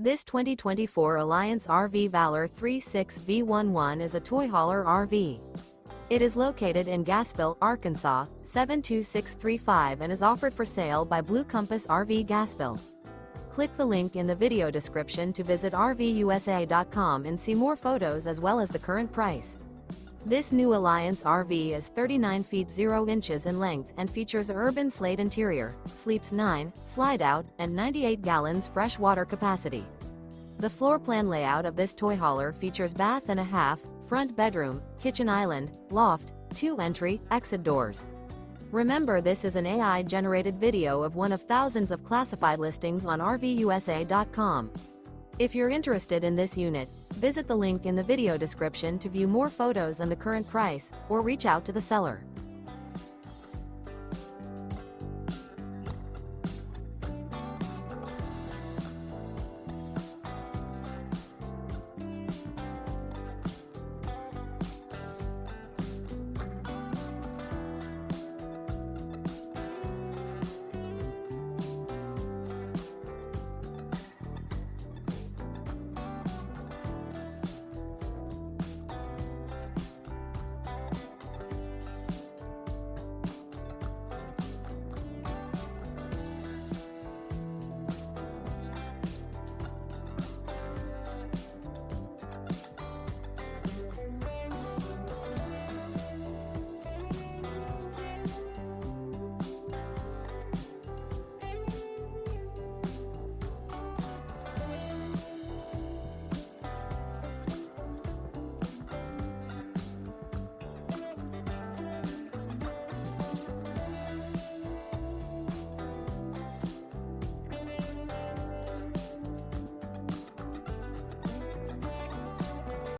This 2024 Alliance RV Valor 36V11 is a toy hauler RV. It is located in Gassville, Arkansas, 72635 and is offered for sale by Blue Compass RV Gassville. Click the link in the video description to visit RVUSA.com and see more photos as well as the current price. This new Alliance RV is 39 feet 0 inches in length and features URBAN SLATE interior, sleeps 9, Slideout, and 98 gallons fresh water capacity. The floor plan layout of this toy hauler features bath and a half, front bedroom, kitchen island, loft, 2 entry, exit doors. Remember, this is an AI-generated video of one of thousands of classified listings on RVUSA.com. If you're interested in this unit, visit the link in the video description to view more photos and the current price, or reach out to the seller.